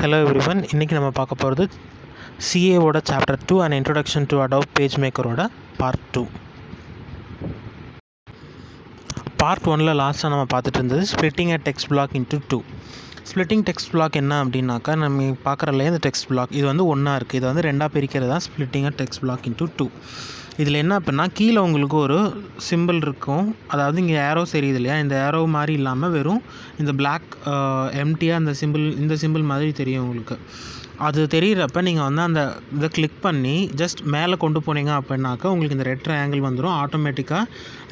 Hello everyone, இன்றைக்கி நம்ம பார்க்க போகிறது CAவோட chapter 2 and introduction to Adobe page மேக்கரோட பார்ட் 2. பார்ட் 1ல் லாஸ்ட்டாக நம்ம பார்த்துட்டு இருந்தது splitting a text block into 2. Splitting text block என்ன அப்படின்னாக்கா, நம்ம பார்க்குறதுலையே இந்த டெக்ஸ்ட் பிளாக் இது வந்து ஒன்றா இருக்குது, இதை வந்து ரெண்டாக பிரிக்கிறது தான் splitting a text block into 2. இதில் என்ன அப்படின்னா, கீழே உங்களுக்கு ஒரு சிம்பிள் இருக்கும், அதாவது இங்கே ஏரோ தெரியுது இல்லையா, இந்த ஏரோ மாதிரி இல்லாமல் வெறும் இந்த பிளாக் எம்டியாக இந்த சிம்பிள் மாதிரி தெரியும் உங்களுக்கு. அது தெரிகிறப்ப நீங்கள் வந்து அந்த இதை கிளிக் பண்ணி ஜஸ்ட் மேலே கொண்டு போனீங்க அப்படின்னாக்கா உங்களுக்கு இந்த ரெட் ட்ரையாங்கிள் வந்துடும். ஆட்டோமேட்டிக்காக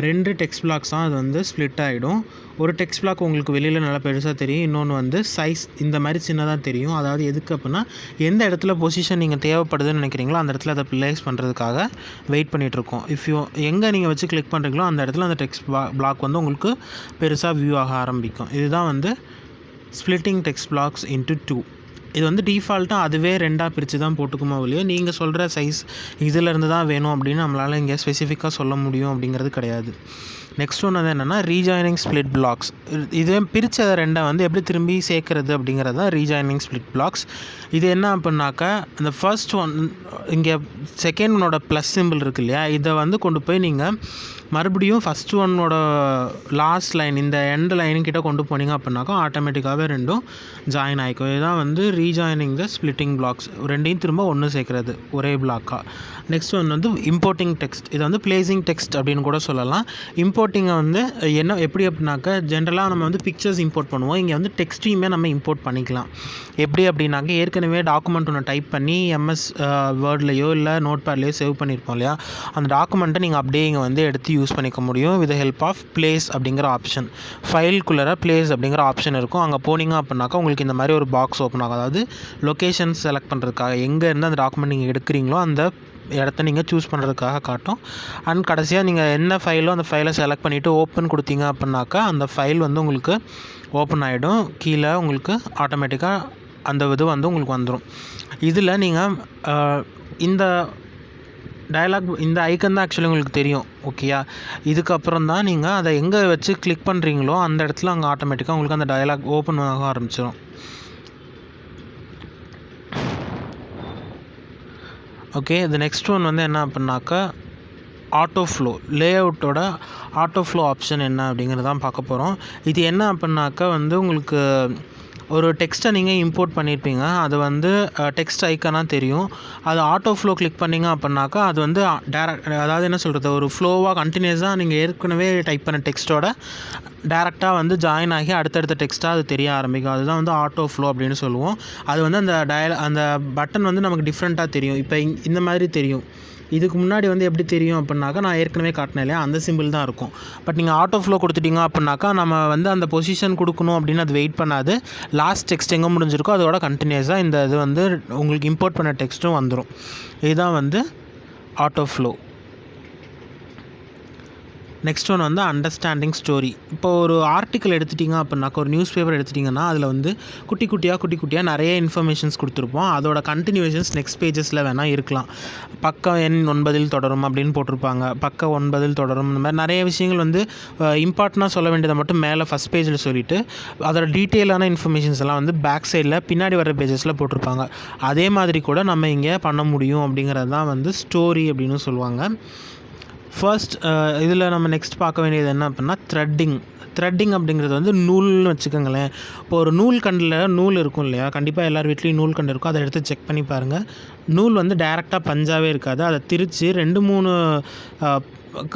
2 டெக்ஸ்ட் பிளாக்ஸாக அது வந்து ஸ்ப்ளிட் ஆகிடும். ஒரு டெக்ஸ்ட் பிளாக் உங்களுக்கு வெளியில் நல்லா பெருசாக தெரியும், இன்னொன்று வந்து சைஸ் இந்த மாதிரி சின்னதாக தெரியும். அதாவது எதுக்கு அப்படின்னா, எந்த இடத்துல பொசிஷன் நீங்கள் தேவைப்படுதுன்னு நினைக்கிறீங்களோ அந்த இடத்துல அதை ப்ளேஸ் பண்ணுறதுக்காக வெயிட் பண்ணிகிட்ருக்கோம். எங்கே நீங்கள் வச்சு கிளிக் பண்ணுறீங்களோ அந்த இடத்துல அந்த டெக்ஸ்ட் பிளாக் வந்து உங்களுக்கு பெருசாக வியூ ஆக ஆரம்பிக்கும். இதுதான் வந்து ஸ்ப்ளிட்டிங் டெக்ஸ்ட் பிளாக்ஸ் இன்ட்டு 2. இது வந்து டிஃபால்ட்டாக அதுவே ரெண்டாக பிரித்து தான் போட்டுக்குமா இல்லையோ, நீங்கள் சொல்கிற சைஸ் இதிலேருந்து தான் வேணும் அப்படின்னு நம்மளால் இங்கே ஸ்பெசிஃபிக்காக சொல்ல முடியும் அப்படிங்கிறது கிடையாது. நெக்ஸ்ட் ஒன்று வந்து என்னென்னா ரீஜாயினிங் ஸ்ப்ளிட் பிளாக்ஸ். இதே பிரித்த ரெண்டை வந்து எப்படி திரும்பி சேர்க்குறது அப்படிங்கிறது தான் ரீஜாயினிங் ஸ்ப்ளிட் பிளாக்ஸ். இது என்ன அப்படின்னாக்கா, இந்த ஃபர்ஸ்ட் ஒன் இங்கே செகண்ட் ஒன்னோட ப்ளஸ் சிம்பிள் இருக்குது இல்லையா, இதை வந்து கொண்டு போய் நீங்கள் மறுபடியும் ஃபஸ்ட் ஒன்னோட லாஸ்ட் லைன் இந்த எண்ட் லைனுக்கிட்ட கொண்டு போனீங்க அப்படின்னாக்கா ஆட்டோமேட்டிக்காகவே ரெண்டும் ஜாயின் ஆகிக்கும். இதுதான் வந்து ரீஜாயினிங் த ஸ்ப்ளிட்டிங் பிளாக்ஸ், ரெண்டையும் திரும்ப ஒன்று சேர்க்குறது ஒரே பிளாக்காக. நெக்ஸ்ட் ஒன்று வந்து இம்போர்ட்டிங் டெக்ஸ்ட். இதை வந்து பிளேசிங் டெக்ஸ்ட் அப்படின்னு கூட சொல்லலாம். இம்போர்ட்டிங்கை வந்து எப்படி அப்படின்னாக்கா, ஜென்ரலாக நம்ம வந்து பிக்சர்ஸ் இம்போர்ட் பண்ணுவோம், இங்கே வந்து டெக்ஸ்ட்டையுமே நம்ம இம்போர்ட் பண்ணிக்கலாம். எப்படி அப்படின்னாக்கா, ஏற்கனவே டாக்குமெண்ட் ஒன்று டைப் பண்ணி MS வேர்ட்லேயோ இல்லை நோட் பேட்லேயோ சேவ் பண்ணியிருப்போம் இல்லையா, அந்த டாக்குமெண்ட்டை நீங்கள் அப்படியே இங்கே வந்து எடுத்து யூஸ் பண்ணிக்க முடியும் வித் ஹெல்ப் ஆஃப் பிளேஸ் அப்படிங்கிற ஆப்ஷன். ஃபைல்குள்ளே பிளேஸ் அப்படிங்கிற ஆப்ஷன் இருக்கும், அங்கே போனீங்க அப்படின்னாக்கா உங்களுக்கு இந்த மாதிரி ஒரு பாக்ஸ் ஓப்பன் ஆகும். அதாவது லொக்கேஷன் செலக்ட் பண்ணுறதுக்காக எங்கே இருந்து அந்த டாக்குமெண்ட் நீங்கள் எடுக்கிறீங்களோ அந்த இடத்த நீங்கள் சூஸ் பண்ணுறதுக்காக காட்டும். அண்ட் கடைசியாக நீங்கள் என்ன ஃபைலோ அந்த ஃபைலை செலக்ட் பண்ணிவிட்டு ஓப்பன் கொடுத்தீங்க அப்படின்னாக்கா அந்த ஃபைல் வந்து உங்களுக்கு ஓப்பன் ஆகிடும். கீழே உங்களுக்கு ஆட்டோமேட்டிக்காக அந்த இது வந்து உங்களுக்கு வந்துடும். இதில் நீங்கள் இந்த டயலாக் இந்த ஐக்கன் தான் ஆக்சுவலி உங்களுக்கு தெரியும், ஓகேயா. இதுக்கப்புறம் தான் நீங்கள் அதை எங்கே வச்சு கிளிக் பண்ணுறீங்களோ அந்த இடத்துல அங்கே ஆட்டோமேட்டிக்காக உங்களுக்கு அந்த டயலாக் ஓப்பன் ஆக ஆரம்பிச்சிடும். ஓகே, இது நெக்ஸ்ட் ஒன் வந்து என்ன அப்படின்னாக்கா, ஆட்டோ ஃப்ளோ லேஅவுட்டோட ஆட்டோ ஃப்ளோ ஆப்ஷன் என்ன அப்படிங்கிறது தான் பார்க்க போகிறோம். இது என்ன அப்படின்னாக்கா வந்து உங்களுக்கு ஒரு டெக்ஸ்ட்டை நீங்கள் இம்போர்ட் பண்ணியிருப்பீங்க, அது வந்து டெக்ஸ்ட் ஐக்கனாக தெரியும். அது ஆட்டோ ஃப்ளோ கிளிக் பண்ணிங்க அப்படின்னாக்கா அது வந்து அதாவது என்ன சொல்கிறது, ஒரு ஃப்ளோவாக கண்டினியூஸாக நீங்கள் ஏற்கனவே டைப் பண்ண டெக்ஸ்ட்டோட டேரெக்டாக வந்து ஜாயின் ஆகி அடுத்தடுத்த டெக்ஸ்ட்டாக அது தெரிய ஆரம்பிக்கும். அதுதான் வந்து ஆட்டோ ஃப்ளோ அப்படின்னு சொல்லுவோம். அது வந்து அந்த பட்டன் வந்து நமக்கு டிஃப்ரெண்ட்டாக தெரியும். இப்போ இந்த மாதிரி தெரியும். இதுக்கு முன்னாடி வந்து எப்படி தெரியும் அப்படின்னாக்கா, நான் ஏற்கனவே காட்டினேன் இல்லையா, அந்த சிம்பிள் தான் இருக்கும். பட் நீங்கள் ஆட்டோ ஃப்ளோ கொடுத்துட்டீங்க அப்படின்னாக்கா நம்ம வந்து அந்த பொசிஷன் கொடுக்கணும் அப்படின்னு அது வெயிட் பண்ணாது. லாஸ்ட் டெக்ஸ்ட் எங்கே முடிஞ்சிருக்கோ அதோட கண்டினியூஸாக இந்த இது வந்து உங்களுக்கு இம்போர்ட் பண்ண டெக்ஸ்ட்டும் வந்துடும். இதுதான் வந்து ஆட்டோ ஃப்ளோ. நெக்ஸ்ட் ஒன்று வந்து அண்டர்ஸ்டாண்டிங் ஸ்டோரி. இப்போ ஒரு ஆர்டிக்கல் எடுத்துட்டிங்க அப்படின்னாக்கா, ஒரு நியூஸ் பேப்பர் எடுத்துட்டிங்கன்னா அதில் வந்து குட்டி குட்டியாக நிறைய இன்ஃபர்மேஷன்ஸ் கொடுத்துருப்போம். அதோட கண்டினியூஷன்ஸ் நெக்ஸ்ட் பேஜஸில் வேணால் இருக்கலாம். பக்கம் எண் 9 தொடரும் அப்படின்னு போட்டிருப்பாங்க, பக்கம் 9 தொடரும். இந்த மாதிரி நிறைய விஷயங்கள் வந்து இம்பார்ட்டண்ட்டாக சொல்ல வேண்டியதை மட்டும் மேலே ஃபஸ்ட் பேஜில் சொல்லிவிட்டு அதோட டீட்டெயிலான இன்ஃபர்மேஷன்ஸ் எல்லாம் வந்து பேக் சைடில் பின்னாடி வர பேஜஸில் போட்டிருப்பாங்க. அதே மாதிரி கூட நம்ம இங்கே பண்ண முடியும் அப்படிங்கிறது தான் வந்து ஸ்டோரி அப்படின்னு சொல்லுவாங்க. ஃபர்ஸ்ட் இதில் நம்ம நெக்ஸ்ட் பார்க்க வேண்டியது என்ன அப்படின்னா த்ரெட்டிங் அப்படிங்கிறது வந்து நூல்னு வச்சுக்கோங்களேன். இப்போ ஒரு நூல் இருக்கும் இல்லையா, கண்டிப்பாக எல்லார் வீட்லேயும் நூல் கண்டு இருக்கும். அதை எடுத்து செக் பண்ணி பாருங்கள். நூல் வந்து டைரெக்டாக பஞ்சாகவே இருக்காது, அதை திரித்து 2-3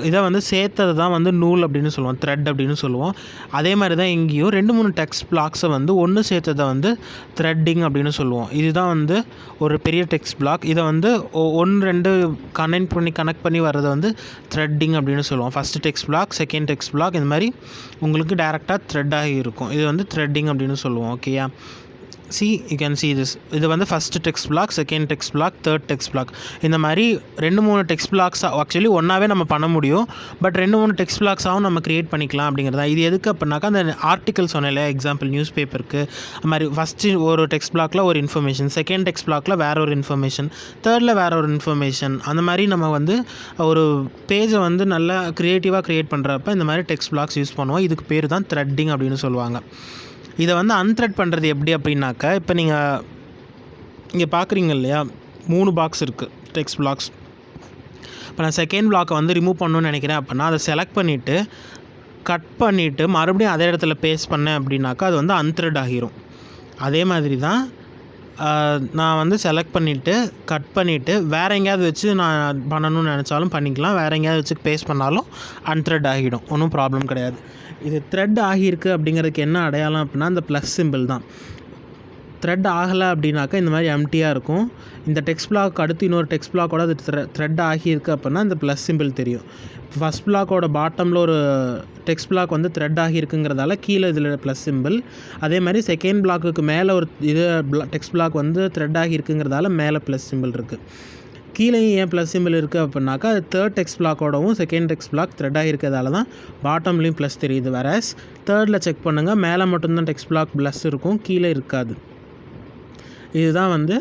இதை வந்து சேர்த்தது தான் வந்து நூல் அப்படின்னு சொல்லுவோம், த்ரெட் அப்படின்னு சொல்லுவோம். அதே மாதிரி தான் இங்கேயும் 2-3 டெக்ஸ்ட் பிளாக்ஸை வந்து ஒன்று சேர்த்ததை வந்து த்ரெட்டிங் அப்படின்னு சொல்லுவோம். இதுதான் வந்து ஒரு பெரிய டெக்ஸ்ட் பிளாக். இதை வந்து 1-2 கனெக்ட் பண்ணி வர்றதை வந்து த்ரெட்டிங் அப்படின்னு சொல்லுவோம். First text black, second text black, இந்த மாதிரி உங்களுக்கு டேரெக்டாக த்ரெட் ஆகி இருக்கும். இது வந்து த்ரெட்டிங் அப்படின்னு சொல்லுவோம், ஓகேயா. you can see this. இது வந்து first text black, second text black, third text black. இந்த மாதிரி 2-3 டெக்ஸ்ட் பிளாக்ஸ் ஆக்சுவலி ஒன்றாவே நம்ம பண்ண முடியும். பட் 2-3 டெக்ஸ்ட் பிளாக்ஸாகவும் நம்ம க்ரியேட் பண்ணிக்கலாம் அப்படிங்கிறதா. இது எதுக்கு அப்படின்னாக்கா, அந்த ஆர்டிக்கல் சொன்னேன், எக்ஸாம்பிள் நியூஸ் பேப்பருக்கு அது மாதிரி ஃபஸ்ட்டு ஒரு டெக்ஸ்ட் பிளாக்கில் ஒரு இன்ஃபர்மேஷன், செகண்ட் டெக்ஸ்ட் பிளாக்கில் வேறு ஒரு இன்ஃபர்மேஷன், தேர்டில் வேறு ஒரு இன்ஃபர்மேஷன், அந்த மாதிரி நம்ம வந்து ஒரு பேஜை வந்து நல்லா க்ரியேட்டிவாக க்ரியேட் பண்ணுறப்ப இந்த மாதிரி டெக்ஸ்ட் பிளாக்ஸ் யூஸ் பண்ணுவோம். இதுக்கு பேர் தான் த்ரெட்டிங் அப்படின்னு சொல்லுவாங்க. இதை வந்து அன்த்ரெட் பண்ணுறது எப்படி அப்படின்னாக்கா, இப்போ நீங்கள் இங்கே பார்க்குறீங்க இல்லையா, 3 பாக்ஸ் இருக்குது டெக்ஸ்ட் பிளாக்ஸ். இப்போ நான் செகண்ட் பிளாக்கை வந்து ரிமூவ் பண்ணணும்னு நினைக்கிறேன் அப்படின்னா அதை செலக்ட் பண்ணிவிட்டு கட் பண்ணிவிட்டு மறுபடியும் அதே இடத்துல பேஸ்ட் பண்ணேன் அப்படின்னாக்கா அது வந்து அன்த்ரெட் ஆகிரும். அதே மாதிரி தான் நான் வந்து செலக்ட் பண்ணிவிட்டு கட் பண்ணிவிட்டு வேறு எங்கேயாவது வச்சு நான் பண்ணணும்னு நினச்சாலும் பண்ணிக்கலாம், வேறு எங்கேயாவது வச்சு பேஸ்ட் பண்ணாலும் அன்த்ரெட் ஆகிடும், ஒன்றும் ப்ராப்ளம் கிடையாது. இது த்ரெட் ஆகியிருக்கு அப்படிங்கிறதுக்கு என்ன அடையாளம் அப்படின்னா இந்த ப்ளஸ் சிம்பிள் தான். த்ரெட் ஆகலை அப்படின்னாக்கா இந்த மாதிரி எம்டியாக இருக்கும். இந்த டெக்ஸ்ட் பிளாக் அடுத்து இன்னொரு டெக்ஸ்ட் பிளாக்கோட அது த்ரெட் ஆகியிருக்கு அப்படின்னா இந்த ப்ளஸ் சிம்பிள் தெரியும். ஃபஸ்ட் பிளாக்கோட பாட்டமில் ஒரு டெக்ஸ்ட் பிளாக் வந்து த்ரெட் ஆகியிருக்குங்கிறதால கீழே இதில் ப்ளஸ் சிம்பிள். அதே மாதிரி செகண்ட் பிளாக்குக்கு மேலே ஒரு டெக்ஸ்ட் பிளாக் வந்து த்ரெட் ஆகியிருக்குங்கிறதால மேலே ப்ளஸ் சிம்பிள் இருக்குது. கீழேயும் ஏன் ப்ளஸ் சிம்பிள் இருக்குது அப்படின்னாக்கா அது தேர்ட் டெக்ஸ்ட் பிளாக்கோடவும் செகண்ட் டெக்ஸ்ட் பிளாக் த்ரெட் ஆகியிருக்கிறதால தான் பாட்டம்லேயும் ப்ளஸ் தெரியுது. வேறஸ் தேர்டில் செக் பண்ணுங்கள், மேலே மட்டும்தான் டெக்ஸ்ட் பிளாக் ப்ளஸ் இருக்கும், கீழே இருக்காது. இதுதான் வந்து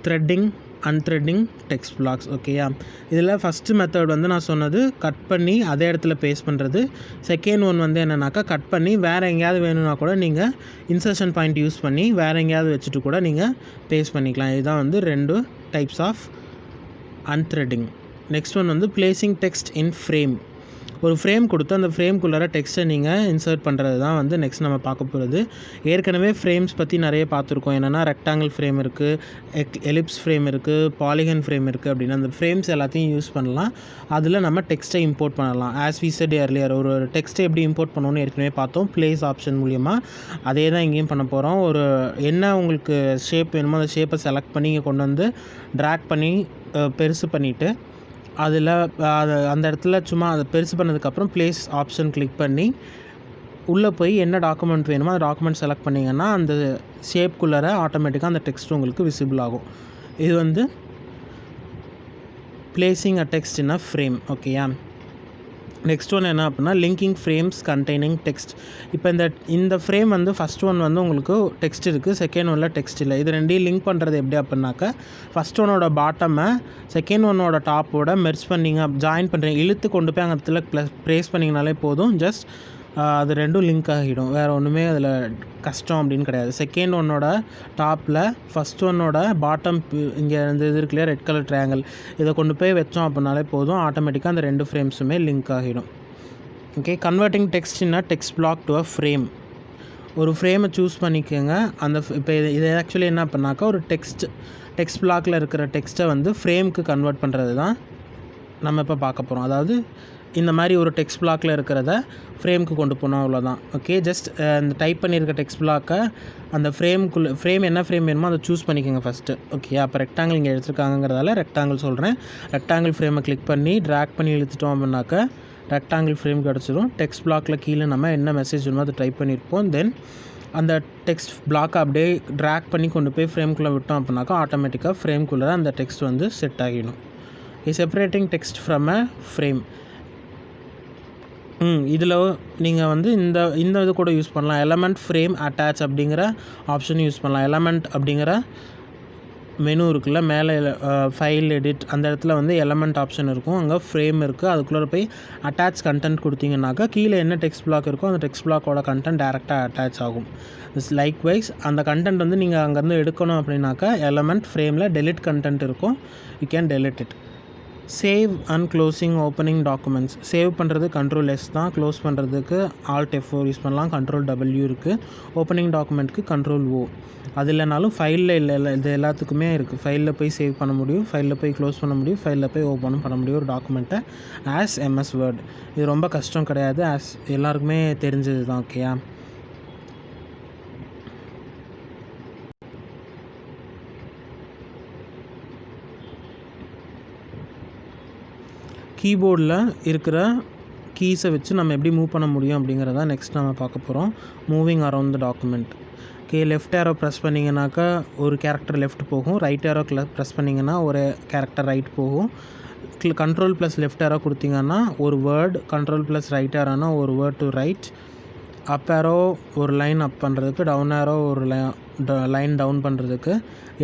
த்ரெட்டிங் அன்த்ரெட்டிங் டெக்ஸ்ட் பிளாக்ஸ். ஓகேயா, இதில் ஃபஸ்ட்டு மெத்தட் வந்து நான் சொன்னது கட் பண்ணி அதே இடத்துல பேஸ்ட் பண்ணுறது. செகண்ட் ஒன் வந்து என்னென்னாக்கா கட் பண்ணி வேறு எங்கேயாவது வேணும்னா கூட நீங்கள் இன்சர்ஷன் பாயிண்ட் யூஸ் பண்ணி வேறு எங்கேயாவது வச்சுட்டு கூட நீங்கள் பேஸ்ட் பண்ணிக்கலாம். இதுதான் வந்து 2 டைப்ஸ் ஆஃப் அன்த்ரெட்டிங். நெக்ஸ்ட் ஒன் வந்து பிளேசிங் டெக்ஸ்ட் இன் ஃப்ரேம். ஒரு ஃப்ரேம் கொடுத்து அந்த ஃப்ரேம்குள்ளார டெக்ஸ்ட்டை நீங்கள் இன்சர்ட் பண்ணுறது தான் வந்து நெக்ஸ்ட் நம்ம பார்க்க போகிறது. ஏற்கனவே ஃப்ரேம்ஸ் பற்றி நிறைய பார்த்துருக்கோம். என்னென்னா ரெக்டாங்கிள் ஃப்ரேம் இருக்குது, எலிப்ஸ் ஃப்ரேம் இருக்குது, பாலிகன் ஃப்ரேம் இருக்குது. அப்படின்னா அந்த ஃப்ரேம்ஸ் எல்லாத்தையும் யூஸ் பண்ணலாம். அதில் நம்ம டெக்ஸ்ட்டை இம்போர்ட் பண்ணலாம். ஆஸ் வி செட் எர்லியர், ஒரு டெக்ஸ்ட்டை எப்படி இம்போர்ட் பண்ணணும்னு ஏற்கனவே பார்த்தோம் ப்ளேஸ் ஆப்ஷன் மூலிமா. அதே தான் இங்கேயும் பண்ண போகிறோம். ஒரு என்ன உங்களுக்கு ஷேப் வேணுமோ அந்த ஷேப்பை செலக்ட் பண்ணி இங்கே கொண்டு வந்து ட்ராக் பண்ணி பெருசு பண்ணிவிட்டு அதில் அந்த இடத்துல சும்மா அதை பெருசு பண்ணதுக்கப்புறம் ப்ளேஸ் ஆப்ஷன் கிளிக் பண்ணி உள்ளே போய் என்ன டாக்குமெண்ட் வேணுமோ அந்த டாக்குமெண்ட் செலக்ட் பண்ணிங்கன்னா அந்த ஷேப்குள்ளார ஆட்டோமேட்டிக்காக அந்த டெக்ஸ்ட் உங்களுக்கு விசிபிள் ஆகும். இது வந்து பிளேசிங் அ டெக்ஸ்ட் இன் அ ஃப்ரேம். ஓகேயா, நெக்ஸ்ட் ஒன் என்ன அப்படின்னா லிங்கிங் ஃப்ரேம்ஸ் கண்டெய்னிங் டெக்ஸ்ட். இப்போ இந்த ஃப்ரேம் வந்து ஃபஸ்ட் ஒன் வந்து உங்களுக்கு டெக்ஸ்ட் இருக்குது, செகண்ட் ஒனில் டெக்ஸ்ட் இல்லை. இது ரெண்டையும் லிங்க் பண்ணுறது எப்படி அப்படின்னாக்கா ஃபஸ்ட் ஒனோட பாட்டமை செகண்ட் ஒன்னோட டாப்போட மெர்ஜ் பண்ணிங்க, ஜாயின் பண்ணுறீங்க, இழுத்து கொண்டு போய் அங்கே இடத்துல ப்ளேஸ் பண்ணிங்கனாலே போதும். ஜஸ்ட் அது ரெண்டும் லிங்க் ஆகிடும், வேறு ஒன்றுமே அதில் கஷ்டம் அப்படின்னு கிடையாது. செகண்ட் ஒன்னோட டாப்பில் ஃபஸ்ட் ஒன்னோட பாட்டம் இங்கே இந்த இது இருக்குல்லையா ரெட் கலர் ட்ரையாங்கிள், இதை கொண்டு போய் வச்சோம் அப்படின்னாலே போதும், ஆட்டோமேட்டிக்காக அந்த 2 ஃப்ரேம்ஸுமே லிங்க் ஆகிடும். Okay, converting text in a text black to a frame. ஒரு ஃப்ரேமை சூஸ் பண்ணிக்கோங்க. அந்த இப்போ இது ஆக்சுவலி என்ன பண்ணாக்கா ஒரு டெக்ஸ்ட் பிளாக்கில் இருக்கிற டெக்ஸ்ட்டை வந்து ஃப்ரேமுக்கு கன்வெர்ட் பண்ணுறது தான் நம்ம இப்போ பார்க்க போகிறோம். அதாவது இந்த மாதிரி ஒரு டெக்ஸ்ட் பிளாக்கில் இருக்கிறத ஃப்ரேமுக்கு கொண்டு போனோம், அவ்வளோதான். ஓகே, ஜஸ்ட் இந்த டைப் பண்ணியிருக்க டெக்ஸ்ட் பிளாக்கை அந்த ஃப்ரேம் என்ன ஃப்ரேம் வேணுமோ அதை சூஸ் பண்ணிக்கோங்க ஃபஸ்ட்டு. ஓகே, அப்போ ரெக்டாங்கிள் இங்கே எடுத்துருக்காங்கிறதால ரெக்டாங்கிள் சொல்கிறேன். ரெக்டாங்கிள் ஃப்ரேமை கிளிக் பண்ணி ட்ராக் பண்ணி இழுத்துட்டோம் அப்படின்னாக்கா ரெக்டாங்கிள் ஃப்ரேம் கிடச்சிடும். டெக்ஸ்ட் பிளாக்கில் கீழே நம்ம என்ன மெசேஜ் வேணுமோ அதை டைப் பண்ணியிருப்போம். தென் அந்த டெக்ஸ்ட் பிளாக்கை அப்படியே ட்ராக் பண்ணி கொண்டு போய் ஃப்ரேம்குள்ளே விட்டோம் அப்படின்னாக்கா ஆட்டோமேட்டிக்காக ஃப்ரேம்குள்ளே அந்த டெக்ஸ்ட் வந்து செட் ஆகிடும். Separating text from a frame. இதில் நீங்கள் வந்து இந்த இது கூட யூஸ் பண்ணலாம். எலமெண்ட் ஃப்ரேம் அட்டாச் அப்படிங்கிற ஆப்ஷன் யூஸ் பண்ணலாம். எலமெண்ட் அப்படிங்கிற மெனு இருக்குல்ல, மேலே ஃபைல் எடிட் அந்த இடத்துல வந்து எலமெண்ட் ஆப்ஷன் இருக்கும், அங்கே ஃப்ரேம் இருக்குது. அதுக்குள்ளே போய் அட்டாச் கண்டென்ட் கொடுத்தீங்கன்னாக்கா கீழே என்ன டெக்ஸ்ட் பிளாக் இருக்கோ அந்த டெக்ஸ்ட் பிளாக்கோட கண்டென்ட் டேரெக்டாக அட்டாச் ஆகும். லைக்வைஸ் அந்த கண்டென்ட் வந்து நீங்கள் அங்கேருந்து எடுக்கணும் அப்படின்னாக்கா எலமெண்ட் ஃப்ரேமில் டெலிட் கண்டென்ட் இருக்கும், you can delete it. Save and closing opening documents. Save பண்ணுறது Ctrl+S தான், க்ளோஸ் பண்ணுறதுக்கு Alt+F4 யூஸ் பண்ணலாம், Ctrl+W இருக்குது. ஓப்பனிங் டாக்குமெண்ட்டுக்கு Ctrl+O. அது இல்லைனாலும் ஃபைலில் இல்லை, இது எல்லாத்துக்குமே இருக்குது. ஃபைலில் போய் சேவ் பண்ண முடியும், ஃபைலில் போய் க்ளோஸ் பண்ண முடியும், ஃபைலில் போய் ஓப்பனும் பண்ண முடியும் ஒரு டாக்குமெண்ட்டை ஆஸ் MS Word. இது ரொம்ப கஷ்டம் கிடையாது, ஆஸ் எல்லாருக்குமே தெரிஞ்சது தான். ஓகேயா, கீபோர்டில் இருக்கிற கீஸை வச்சு நம்ம எப்படி மூவ் பண்ண முடியும் அப்படிங்கிறத நெக்ஸ்ட் நம்ம பார்க்க போகிறோம். Moving around the document. Okay, left arrow press பண்ணிங்கனாக்கா ஒரு கேரக்டர் லெஃப்ட் போகும், ரைட் ஏரோ ப்ரெஸ் பண்ணிங்கன்னா ஒரு கேரக்டர் ரைட் போகும். Ctrl+லெஃப்ட் ஏரோ கொடுத்தீங்கன்னா ஒரு வேர்டு, Ctrl+ரைட் ஏரோனா ஒரு word to right. Up aero ஒரு லைன் அப் பண்ணுறதுக்கு, டவுன் ஏரோ ஒரு லைன் டவுன் பண்ணுறதுக்கு,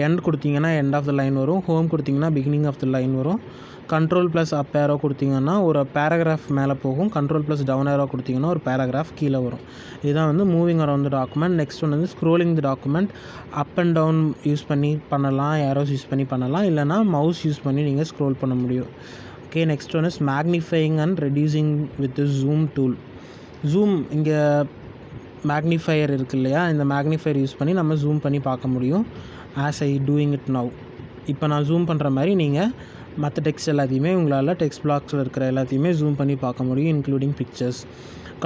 எண்ட் கொடுத்தீங்கன்னா எண்ட் ஆஃப் த லைன் வரும், ஹோம் கொடுத்தீங்கன்னா பிகினிங் ஆஃப் த லைன் வரும். கண்ட்ரோல் ப்ளஸ் அப் ஏரோ கொடுத்தீங்கன்னா ஒரு பேராகிராஃப் மேலே போகும், கண்ட்ரோல் ப்ளஸ் டவுன் ஏரோ கொடுத்தீங்கன்னா ஒரு பேராகிராஃப் கீழே வரும். இதுதான் வந்து moving around the document. Next ஒன்று வந்து scrolling the document. Up and down use பண்ணி பண்ணலாம், ஏரோஸ் யூஸ் பண்ணி பண்ணலாம், இல்லைனா மவுஸ் யூஸ் பண்ணி நீங்கள் ஸ்க்ரோல் பண்ண முடியும். Okay, next one is magnifying and reducing with zoom tool. Zoom இங்கே மேக்னிஃபையர் இருக்குது இல்லையா, இந்த மேக்னிஃபையர் யூஸ் பண்ணி நம்ம ஜூம் பண்ணி பார்க்க முடியும். As I doing it now. இப்போ நான் ஜூம் பண்ணுற மாதிரி நீங்கள் மற்ற டெக்ஸ்ட் எல்லாத்தையுமே உங்களால் டெக்ஸ்ட் பிளாக்ஸில் இருக்கிற எல்லாத்தையுமே ஜூம் பண்ணி பார்க்க முடியும், including pictures.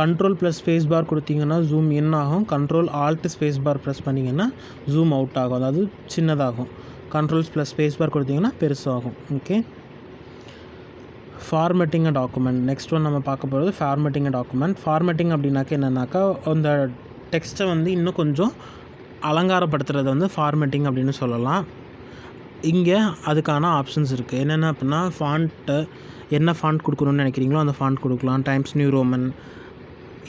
Control plus space bar கொடுத்தீங்கன்னா ஜூம் இன் ஆகும், control alt space bar press பண்ணிங்கன்னா ஜூம் அவுட் ஆகும், அதாவது சின்னதாகும். கண்ட்ரோல்ஸ் ப்ளஸ் ஸ்பேஸ் பார் கொடுத்தீங்கன்னா பெருசாகும். Okay, formatting a document. Next one நம்ம பார்க்க போகிறது ஃபார்மேட்டிங் அ டாக்குமெண்ட். ஃபார்மேட்டிங் அப்படின்னாக்கா என்னென்னாக்கா அந்த டெக்ஸ்ட்டை வந்து இன்னும் கொஞ்சம் அலங்காரப்படுத்துறது வந்து ஃபார்மேட்டிங் அப்படின்னு சொல்லலாம். இங்கே அதுக்கான ஆப்ஷன்ஸ் இருக்குது. என்னென்ன அப்படின்னா, ஃபாண்ட்டு என்ன ஃபாண்ட் கொடுக்கணுன்னு நினைக்கிறீங்களோ அந்த ஃபாண்ட் கொடுக்கலாம். Times New Roman,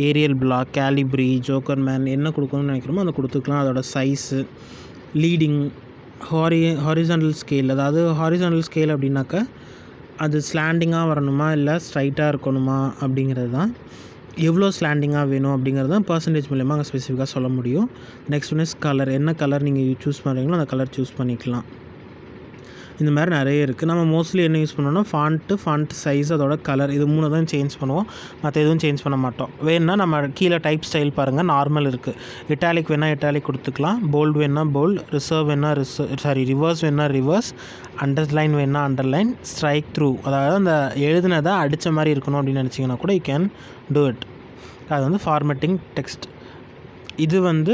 Arial Black, Calibri, Jokerman என்ன கொடுக்கணும்னு நினைக்கிறோமோ அதை கொடுத்துக்கலாம். அதோட சைஸு, லீடிங், ஹாரிசாண்டல் ஸ்கேல். அதாவது ஹாரிசாண்டல் ஸ்கேல் அப்படின்னாக்கா அது ஸ்லாண்டிங்காக வரணுமா இல்லை ஸ்ட்ரைட்டாக இருக்கணுமா அப்படிங்கிறது தான். எவ்வளோ ஸ்லாண்டிங்காக வேணும் அப்படிங்கிறது தான் பர்சன்டேஜ் மூலமாக அங்கே ஸ்பெசிஃபிக்காக சொல்ல முடியும். Next one is colour. என்ன கலர் நீங்கள் சூஸ் பண்ணுறீங்களோ அந்த கலர் சூஸ் பண்ணிக்கலாம். இந்த மாதிரி நிறைய இருக்குது. நம்ம மோஸ்ட்லி என்ன யூஸ் பண்ணோம்னா ஃபாண்ட் சைஸ், அதோட கலர், இது 3 தான் சேஞ்ச் பண்ணுவோம், மற்ற எதுவும் சேஞ்ச் பண்ண மாட்டோம். வேணுன்னா நம்ம கீழே டைப் ஸ்டைல் பாருங்கள், நார்மல் இருக்குது. இட்டாலிக் வேணால் இட்டாலிக் கொடுத்துக்கலாம், போல்டு வேணால் போல்டு, ரிவர்ஸ் வேணால் ரிவர்ஸ், அண்டர்லைன் வேணால் அண்டர்லைன், ஸ்ட்ரைக் த்ரூ, அதாவது அந்த எழுதுனதை அடித்த மாதிரி இருக்கணும் அப்படின்னு நினச்சிங்கன்னா கூட யூ கேன் டூ இட். அது வந்து ஃபார்மேட்டிங் டெக்ஸ்ட். இது வந்து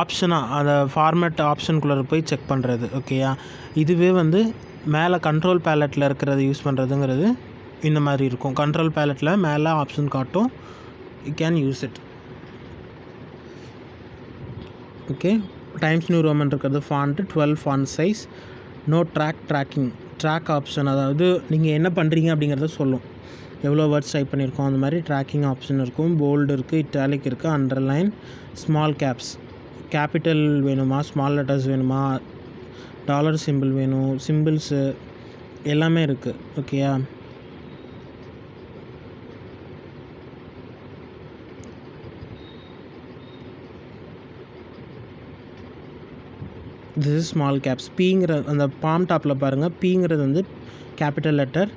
ஆப்ஷனாக அந்த ஃபார்மேட் ஆப்ஷனுக்குள்ளே போய் செக் பண்ணுறது. ஓகேயா, இதுவே வந்து மேலே கண்ட்ரோல் பேலட்டில் இருக்கிறது யூஸ் பண்ணுறதுங்கிறது இந்த மாதிரி இருக்கும். கண்ட்ரோல் பேலட்டில் மேலே ஆப்ஷன் காட்டும், you can use it. Okay, Times New Roman இருக்கிறது font, 12 font size. No track option, அதாவது நீங்கள் என்ன பண்ணுறீங்க அப்படிங்கிறத சொல்லும், எவ்வளோ வேர்ட்ஸ் டைப் பண்ணியிருக்கோம் அந்த மாதிரி ட்ராக்கிங் ஆப்ஷன் இருக்கும். போல்டு இருக்குது, இட்டாலிக் இருக்குது, அண்டர்லைன், ஸ்மால் கேப்ஸ், கேபிட்டல் வேணுமா, ஸ்மால் லெட்டர்ஸ் வேணுமா, டாலர் சிம்பிள் வேணும், சிம்பிள்ஸு எல்லாமே இருக்குது. ஓகேயா, திஸ் இஸ் ஸ்மால் கேப்ஸ். பீங்கிற அந்த பாம் டாப்பில் பாருங்கள், பீங்கிறது வந்து கேபிட்டல் லெட்டர்,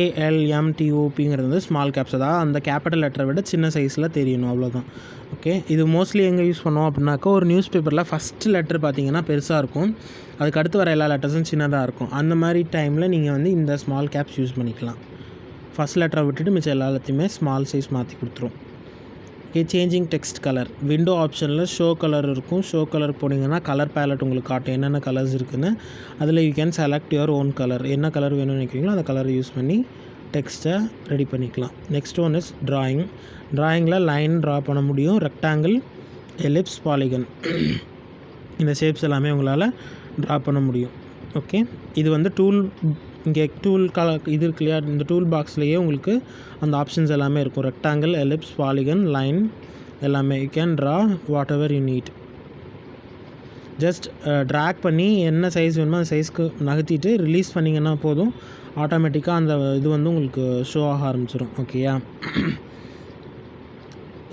ALMTOPங்கிறது வந்து ஸ்மால் கேப்ஸ், அதாவது அந்த கேபிட்டல் லெட்டரை விட சின்ன சைஸில் தெரியணும், அவ்வளோதான். ஓகே, இது மோஸ்ட்லி எங்கே யூஸ் பண்ணுவோம் அப்படின்னாக்கா, ஒரு நியூஸ் பேப்பரில் ஃபஸ்ட்டு லெட்டர் பார்த்தீங்கன்னா பெருசாக இருக்கும், அதுக்கு அடுத்து வர எல்லா லெட்டர்ஸும் சின்னதாக இருக்கும். அந்த மாதிரி டைமில் நீங்கள் வந்து இந்த ஸ்மால் கேப்ஸ் யூஸ் பண்ணிக்கலாம். ஃபஸ்ட் லெட்டரை விட்டுட்டு மிச்சம் எல்லாத்தையுமே ஸ்மால் சைஸ் மாற்றி கொடுத்துரும். Okay, changing text colour. Window ஆப்ஷனில் ஷோ கலர் இருக்கும். ஷோ கலர் போனீங்கன்னா கலர் பேலட் உங்களுக்கு காட்டும், என்னென்ன கலர்ஸ் இருக்குதுன்னு. அதில் you can select your own colour. என்ன கலர் வேணும்னு நினைக்கிறீங்களோ அந்த கலரை யூஸ் பண்ணி டெக்ஸ்ட்டை ரெடி பண்ணிக்கலாம். Next one is drawing. ட்ராயிங்கில் லைன் ட்ரா பண்ண முடியும், ரெக்டாங்கிள், எலிப்ஸ், பாலிகன், இந்த ஷேப்ஸ் எல்லாமே உங்களால் ட்ரா பண்ண முடியும். ஓகே, இது வந்து இங்கே டூல் இது இருக்கு இல்லையா, இந்த டூல் பாக்ஸ்லேயே உங்களுக்கு அந்த ஆப்ஷன்ஸ் எல்லாமே இருக்கும். ரெக்டாங்கிள், எலிப்ஸ், பாலிகன், லைன் எல்லாமே. You can draw whatever you need. Just drag பண்ணி என்ன சைஸ் வேணுமோ அந்த சைஸ்க்கு நகர்த்திட்டு ரிலீஸ் பண்ணிங்கன்னா போதும், ஆட்டோமேட்டிக்காக அந்த இது வந்து உங்களுக்கு ஷோ ஆக ஆரம்பிச்சிடும். ஓகேயா,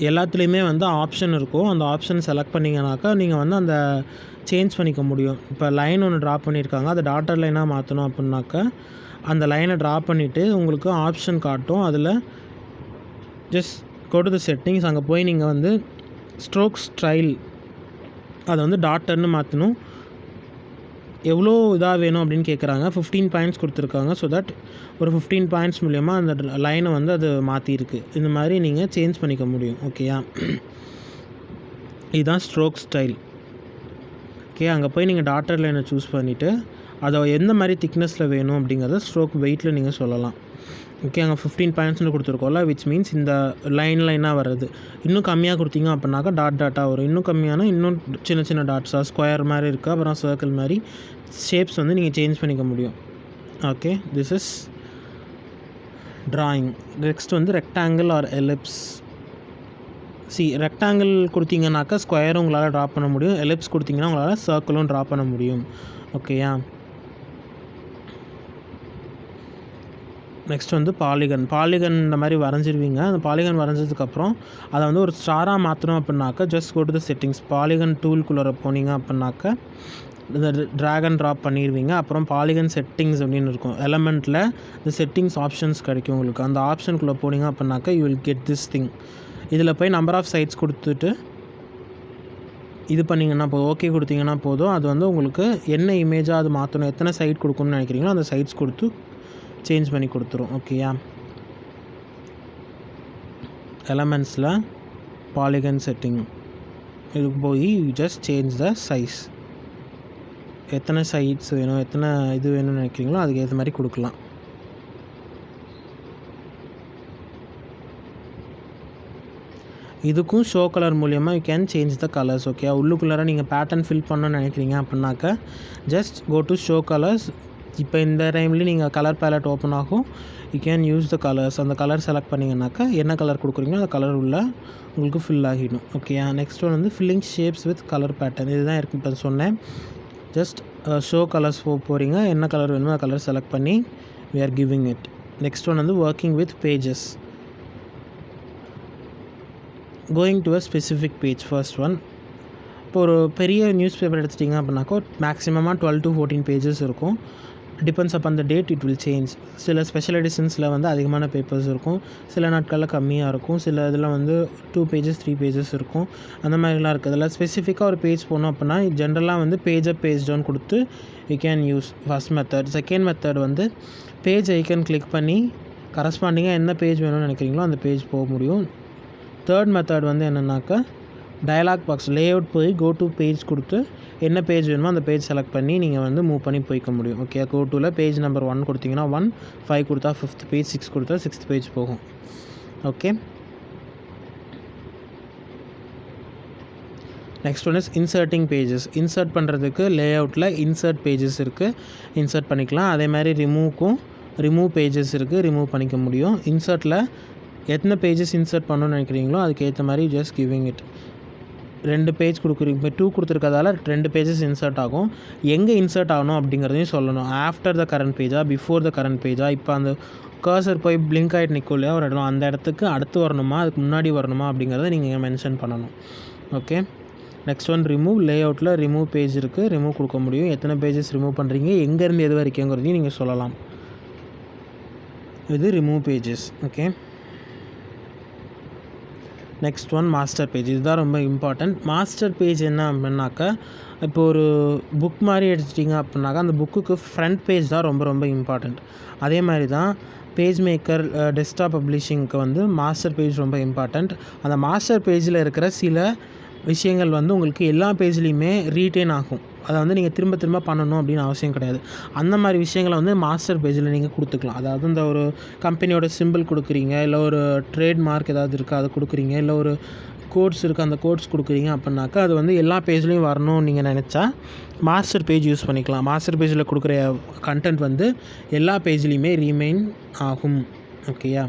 எல்லாத்துலேயுமே வந்து ஆப்ஷன் இருக்கும். அந்த ஆப்ஷன் செலக்ட் பண்ணிங்கனாக்கா நீங்கள் வந்து அந்த சேஞ்ச் பண்ணிக்க முடியும். இப்போ லைன் ஒன்று ட்ரா பண்ணியிருக்காங்க, அதை டாட்டர் லைனாக மாற்றணும் அப்படின்னாக்கா அந்த லைனை ட்ரா பண்ணிவிட்டு உங்களுக்கு ஆப்ஷன் காட்டும். அதில் just go to the settings, அங்கே போய் நீங்கள் வந்து ஸ்ட்ரோக் ஸ்டைல் அதை வந்து டாட்டர்னு மாற்றணும். எவ்வளோ இதாக வேணும் அப்படின்னு கேட்குறாங்க. 15 பாயிண்ட்ஸ் கொடுத்துருக்காங்க. ஸோ தட் ஒரு 15 பாயிண்ட்ஸ் மூலயமா அந்த லைனை வந்து அது மாற்றிருக்கு. இந்த மாதிரி நீங்கள் சேஞ்ச் பண்ணிக்க முடியும். ஓகேயா, இதுதான் ஸ்ட்ரோக் ஸ்டைல். ஓகே, அங்கே போய் நீங்கள் டாட்டர் லைனை சூஸ் பண்ணிவிட்டு அதை எந்த மாதிரி திக்னஸில் வேணும் அப்படிங்கிறத ஸ்ட்ரோக் வெயிட்டில் நீங்கள் சொல்லலாம். ஓகே, அங்கே 15 பாயிண்ட்ஸ்னு கொடுத்துருக்கோம்ல, விச் மீன்ஸ் இந்த லைனாக வர்றது. இன்னும் கம்மியாக கொடுத்தீங்க அப்படின்னாக்கா டாட்டாக வரும். இன்னும் கம்மியான இன்னும் சின்ன சின்ன டாட்ஸாக ஸ்கொயர் மாதிரி இருக்குது, அப்புறம் சர்க்கிள் மாதிரி ஷேப்ஸ் வந்து நீங்கள் சேஞ்ச் பண்ணிக்க முடியும். Okay, this is drawing. Next வந்து ரெக்டாங்கிள் ஆர் எலிப்ஸ். ரெக்டாங்கிள் கொடுத்தீங்கன்னாக்கா ஸ்கொயரும் உங்களால் ட்ரா பண்ண முடியும், எலிப்ஸ் கொடுத்தீங்கன்னா உங்களால் சர்க்கிளும் ட்ரா பண்ண முடியும். ஓகேயா. நெக்ஸ்ட் வந்து பாலிகன் இந்த மாதிரி வரைஞ்சிருவீங்க. அந்த பாலிகன் வரைஞ்சதுக்கப்புறம் அதை வந்து ஒரு ஸ்டாராக மாற்றணும் அப்படின்னாக்கா just go to the settings. Polygon டூல்குள்ளே போனீங்க அப்படின்னாக்கா இந்த ட்ராக் அண்ட் ட்ராப் பண்ணிடுவீங்க. அப்புறம் பாலிகன் செட்டிங்ஸ் அப்படின்னு இருக்கும். எலமெண்ட்டில் இந்த செட்டிங்ஸ் ஆப்ஷன்ஸ் கிடைக்கும் உங்களுக்கு. அந்த ஆப்ஷனுக்குள்ளே போனீங்க அப்படின்னாக்கா you will get this thing. இதில் போய் நம்பர் ஆஃப் சைட்ஸ் கொடுத்துட்டு இது பண்ணிங்கன்னா போதும், ஓகே கொடுத்தீங்கன்னா போதும். அது வந்து உங்களுக்கு என்ன இமேஜாக அது மாற்றணும், எத்தனை சைட் கொடுக்கணும்னு நினைக்கிறீங்களோ அந்த சைட்ஸ் கொடுத்து சேஞ்ச் பண்ணி கொடுத்துரும். ஓகேயா. எலமெண்ட்ஸில் பாலிகன் செட்டிங் இதுக்கு போய் you just change the size. எத்தனை சைட்ஸ் வேணும், எத்தனை இது வேணும்னு நினைக்கிறீங்களோ அதுக்கு ஏற்ற மாதிரி கொடுக்கலாம். இதுக்கும் ஷோ கலர் மூலியமாக you can change the colours. Okay. உள்ளுக்குள்ளார நீங்கள் பேட்டர்ன் ஃபில் பண்ணணும்னு நினைக்கிறீங்க அப்படின்னாக்கா just go to show colours. இப்போ இந்த டைம்லேயும் நீங்கள் கலர் பேலட் ஓப்பன் ஆகும். You can use the colours. அந்த கலர் செலக்ட் பண்ணிங்கனாக்கா என்ன கலர் கொடுக்குறீங்களோ அந்த கலர் உள்ள உங்களுக்கு ஃபில் ஆகிடும். ஓகே. நெக்ஸ்ட் ஒன் வந்து filling shapes with colour pattern. இதுதான் இருக்கு இப்போ சொன்னேன். ஜஸ்ட் ஷோ கலர்ஸ் போகிறீங்க, என்ன கலர் வேணுமோ அந்த கலர் செலக்ட் பண்ணி we are giving it. Next one வந்து working with pages. Going to a specific page. First one, இப்போ ஒரு பெரிய நியூஸ் பேப்பர் எடுத்துட்டிங்க அப்படின்னாக்கா மேக்ஸிமமாக 12 to 14 பேஜஸ் இருக்கும். Depends upon the date it will change. சில ஸ்பெஷல் எடிஷன்ஸில் வந்து அதிகமான பேப்பர்ஸ் இருக்கும், சில நாட்களில் கம்மியாக இருக்கும், சில இதில் வந்து 2 pages 3 pages இருக்கும். அந்த மாதிரிலாம் இருக்குது. அதில் ஸ்பெசிஃபிக்காக ஒரு பேஜ் போகணும் அப்படின்னா ஜென்ரலாக வந்து பேஜ் டவுன் கொடுத்து you can use first method. Second method வந்து பேஜ் ஐக்கன் கிளிக் பண்ணி கரஸ்பாண்டிங்காக என்ன பேஜ் வேணும்னு நினைக்கிறீங்களோ அந்த பேஜ் போக முடியும். தேர்ட் மெத்தட் வந்து என்னென்னாக்கா டயலாக் பாக்ஸ் லேஅவுட் போய் கோ டு பேஜ் கொடுத்து என்ன பேஜ் வேணுமோ அந்த பேஜ் செலக்ட் பண்ணி நீங்கள் வந்து மூவ் பண்ணி போய்க்க முடியும். ஓகே. கோ டூவில் பேஜ் நம்பர் 1 கொடுத்தீங்கன்னா 1, 5 கொடுத்தா 5th பேஜ், 6 கொடுத்தா 6th பேஜ் போகும். Okay. Next one is inserting pages. Insert பண்ணுறதுக்கு லேஅவுட்டில் இன்சர்ட் பேஜஸ் இருக்குது, இன்சர்ட் பண்ணிக்கலாம். அதே மாதிரி ரிமூவ் பேஜஸ் இருக்குது, ரிமூவ் பண்ணிக்க முடியும். இன்சர்ட்டில் எத்தனை பேஜஸ் இன்சர்ட் பண்ணணும்னு நினைக்கிறீங்களோ அதுக்கேற்ற மாதிரி ஜஸ்ட் கிவிங் இட். 2 பேஜ் கொடுக்குறீங்க, இப்போ 2 கொடுத்துருக்கதால 2 பேஜஸ் இன்சர்ட் ஆகும். எங்கே இன்சர்ட் ஆகணும் அப்படிங்கிறதையும் சொல்லணும். ஆஃப்டர் த கரண்ட் பேஜா, பிஃபோர் த கரண்ட் பேஜா, இப்போ அந்த கர்சர் போய் பிளிங்க் ஆகிட்டு நிற்கும் இல்லையா ஒரு இடம், அந்த இடத்துக்கு அடுத்து வரணுமா அதுக்கு முன்னாடி வரணுமா அப்படிங்கிறத நீங்கள் மென்ஷன் பண்ணணும். ஓகே. Next one remove. லேஅவுட்டில் ரிமூவ் பேஜ் இருக்குது, ரிமூவ் கொடுக்க முடியும். எத்தனை பேஜஸ் ரிமூவ் பண்ணுறீங்க, எங்கேருந்து எது வரைக்குங்கிறதையும் நீங்கள் சொல்லலாம். இது remove pages. Okay. Next one master page. இதுதான் ரொம்ப இம்பார்ட்டண்ட். மாஸ்டர் பேஜ் என்ன அப்படின்னாக்கா இப்போ ஒரு புக் மாதிரி எடுத்துட்டிங்க அப்படின்னாக்கா அந்த புக்குக்கு ஃப்ரண்ட் பேஜ் தான் ரொம்ப ரொம்ப இம்பார்ட்டண்ட். அதே மாதிரி தான் பேஜ் மேக்கர் டெஸ்க்டாப் பப்ளிஷிங்க்கு வந்து மாஸ்டர் பேஜ் ரொம்ப இம்பார்ட்டண்ட். அந்த மாஸ்டர் பேஜில் இருக்கிற சில விஷயங்கள் வந்து உங்களுக்கு எல்லா பேஜ்லேயுமே ரீட்டைன் ஆகும். அதை வந்து நீங்கள் திரும்ப திரும்ப பண்ணணும் அப்படின்னு அவசியம் கிடையாது. அந்த மாதிரி விஷயங்களை வந்து மாஸ்டர் பேஜில் நீங்கள் கொடுத்துக்கலாம். அதாவது இந்த ஒரு கம்பெனியோட சிம்பிள் கொடுக்குறீங்க, இல்லை ஒரு ட்ரேட் மார்க் ஏதாவது இருக்குது அதை கொடுக்குறீங்க, இல்லை ஒரு கோட்ஸ் இருக்குது அந்த கோட்ஸ் கொடுக்குறீங்க அப்படின்னாக்கா அது வந்து எல்லா பேஜ்லேயும் வரணும்னு நீங்கள் நினச்சா மாஸ்டர் பேஜ் யூஸ் பண்ணிக்கலாம். மாஸ்டர் பேஜில் கொடுக்குற கண்டென்ட் வந்து எல்லா பேஜ்லேயுமே ரீமெயின் ஆகும். ஓகேயா.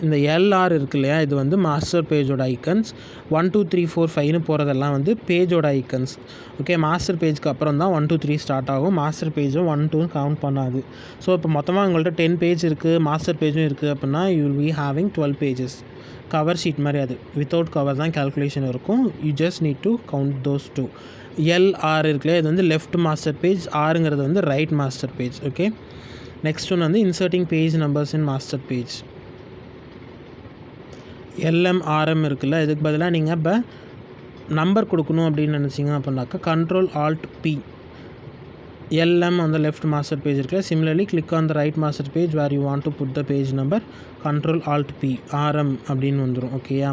இந்த எல்ஆர் இருக்கு இல்லையா, இது வந்து மாஸ்டர் பேஜோட ஐக்கன்ஸ். 1 2 3 4 5ன்னு போகிறதெல்லாம் வந்து பேஜோட ஐக்கன்ஸ். ஓகே. மாஸ்டர் பேஜ்க்கு அப்புறம் தான் 1 2 3 ஸ்டார்ட் ஆகும். மாஸ்டர் பேஜும் 1 2 கவுண்ட் பண்ணாது. ஸோ இப்போ மொத்தமாக உங்கள்கிட்ட 10 பேஜ் இருக்குது, மாஸ்டர் பேஜும் இருக்குது அப்படின்னா you will be having 12 pages. Cover sheet மாதிரி அது வித்தவுட் கவர் தான் கேல்குலேஷன் இருக்கும். You just need to count those 2. LR இருக்குல்லையா, இது வந்து லெஃப்ட் மாஸ்டர் பேஜ், ஆருங்கிறது வந்து right master page. Okay. Next one வந்து inserting page numbers in master page. LMRM இருக்குல்ல, இதுக்கு பதிலாக நீங்கள் இப்போ நம்பர் கொடுக்கணும் அப்படின்னு நினச்சிங்க அப்படின்னாக்கா Ctrl+Alt+P. LM on the left master page இருக்குல்ல, similarly click on the right master page where you want to put the page number, Ctrl+Alt+P RM அப்படின்னு வந்துடும். ஓகேயா.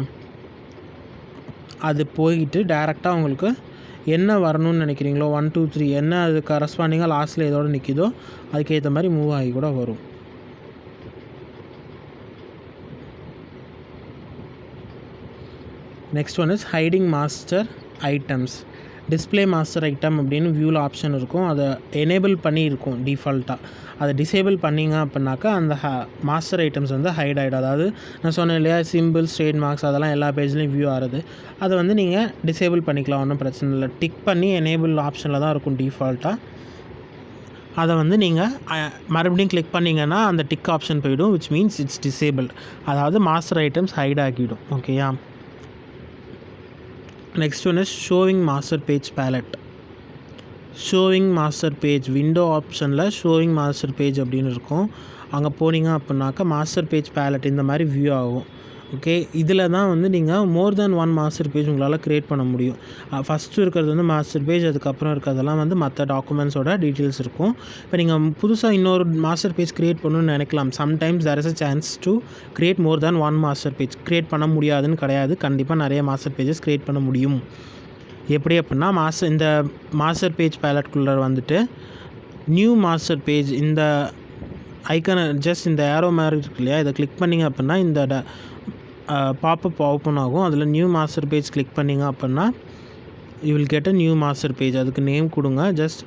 அது போயிட்டு டேரெக்டாக உங்களுக்கு என்ன வரணும்னு நினைக்கிறீங்களோ 1 2 3 என்ன அது கரஸ்பாண்டிங்காக லாஸ்ட்டில் எதோடு நிற்கிதோ அதுக்கேற்ற மாதிரி மூவ் ஆகி கூட வரும். Next one is hiding master items. Display master item அப்படின்னு வியூவில் ஆப்ஷன் இருக்கும். அதை எனேபிள் பண்ணியிருக்கும் டிஃபால்ட்டாக. அதை டிசேபிள் பண்ணிங்க அப்படின்னாக்கா அந்த மாஸ்டர் ஐட்டம்ஸ் வந்து ஹைட் ஆகிடும். அதாவது நான் சொன்னேன் இல்லையா, சிம்பிள்ஸ், ட்ரேட் மார்க்ஸ் அதெல்லாம் எல்லா பேஜ்லேயும் வியூ ஆகுது. அதை வந்து நீங்கள் டிசேபிள் பண்ணிக்கலாம், ஒன்றும் பிரச்சனை இல்லை. டிக் பண்ணி எனேபிள் ஆப்ஷனில் தான் இருக்கும் டிஃபால்ட்டாக. அதை வந்து நீங்கள் மறுபடியும் கிளிக் பண்ணிங்கன்னா அந்த டிக் ஆப்ஷன் போயிடும், விச் மீன்ஸ் இட்ஸ் டிசேபிள். அதாவது மாஸ்டர் ஐட்டம்ஸ் ஹைட் ஆகிடும். ஓகேயா. Next one is showing master page palette. Showing master page window ஆப்ஷனில் ஷோவிங் மாஸ்டர் பேஜ் அப்படின்னு இருக்கும். அங்கே போனீங்க அப்படின்னாக்கா மாஸ்டர் பேஜ் பேலட் இந்த மாதிரி வியூ ஆகும். ஓகே, இதில் தான் வந்து நீங்கள் மோர் தேன் ஒன் மாஸ்டர் பேஜ் உங்களால் க்ரியேட் பண்ண முடியும். ஃபஸ்ட்டு இருக்கிறது வந்து மாஸ்டர் பேஜ், அதுக்கப்புறம் இருக்கிறதெல்லாம் வந்து மற்ற டாக்குமெண்ட்ஸோட டீட்டெயில்ஸ் இருக்கும். இப்போ நீங்கள் புதுசாக இன்னொரு மாஸ்டர் பேஜ் க்ரியேட் பண்ணணும்னு நினைக்கலாம். Sometimes there is a chance to create more than one master page. Create பண்ண முடியாதுன்னு கிடையாது, கண்டிப்பாக நிறைய மாஸ்டர் பேஜஸ் க்ரியேட் பண்ண முடியும். எப்படி அப்படின்னா இந்த மாஸ்டர் பேஜ் பேலட்குள்ளே வந்துட்டு நியூ மாஸ்டர் பேஜ் இந்த ஐக்கனை ஜஸ்ட் இந்த ஏரோ மாதிரி இருக்கு இல்லையா, இதை கிளிக் பண்ணிங்க அப்படின்னா இந்த பாப்பப் ஓப்பன் ஆகும். அதில் நியூ மாஸ்டர் பேஜ் கிளிக் பண்ணிங்க அப்படின்னா you will get a new master page. அதுக்கு நேம் கொடுங்க. ஜஸ்ட்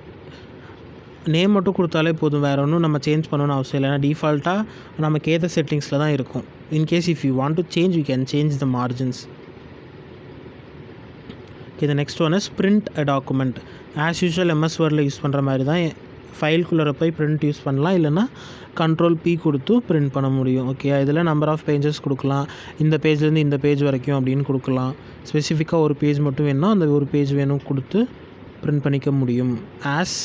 நேம் மட்டும் கொடுத்தாலே போதும், வேறு ஒன்றும் நம்ம சேஞ்ச் பண்ணணும்னு அவசியம் இல்லை. ஏன்னா டிஃபால்ட்டாக நமக்கு ஏற்ற செட்டிங்ஸில் தான் இருக்கும். In case if you want to change you can change the margins. இது next one is print a document. As usual MS வேர்டில் யூஸ் பண்ணுற மாதிரி தான் ஃபைல்குள்ளே போய் பிரிண்ட் யூஸ் பண்ணலாம், இல்லைனா Ctrl+P கொடுத்து பிரிண்ட் பண்ண முடியும். ஓகே, இதில் நம்பர் ஆஃப் பேஜஸ் கொடுக்கலாம். இந்த பேஜ்லேருந்து இந்த பேஜ் வரைக்கும் அப்படின்னு கொடுக்கலாம். ஸ்பெசிஃபிக்காக ஒரு பேஜ் மட்டும் வேணும்னா அந்த ஒரு பேஜ் வேணும் கொடுத்து பிரிண்ட் பண்ணிக்க முடியும். ஆஸ்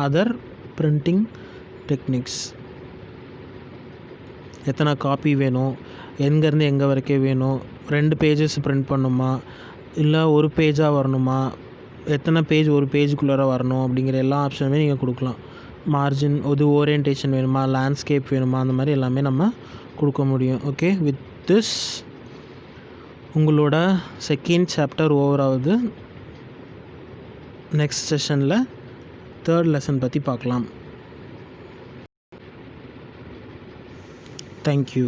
அதர் பிரிண்டிங் டெக்னிக்ஸ், எத்தனை காப்பி வேணும், எங்கேருந்து எங்கே வரைக்கும் வேணும், 2 பேஜஸ் பிரிண்ட் பண்ணுமா இல்லை ஒரு பேஜாக வரணுமா, எத்தனை பேஜ் ஒரு பேஜுக்குள்ளார வரணும் அப்படிங்கிற எல்லா ஆப்ஷனுமே நீங்கள் கொடுக்கலாம். மார்ஜின், ஓரியன்டேஷன் வேணுமா, லேண்ட்ஸ்கேப் வேணுமா, அந்த மாதிரி எல்லாமே நம்ம கொடுக்க முடியும். ஓகே, வித் திஸ் உங்களோட செகண்ட் சாப்டர் ஓவர் ஆகுது. நெக்ஸ்ட் செஷனில் 3rd லெசன் பற்றி பார்க்கலாம். தேங்க்யூ.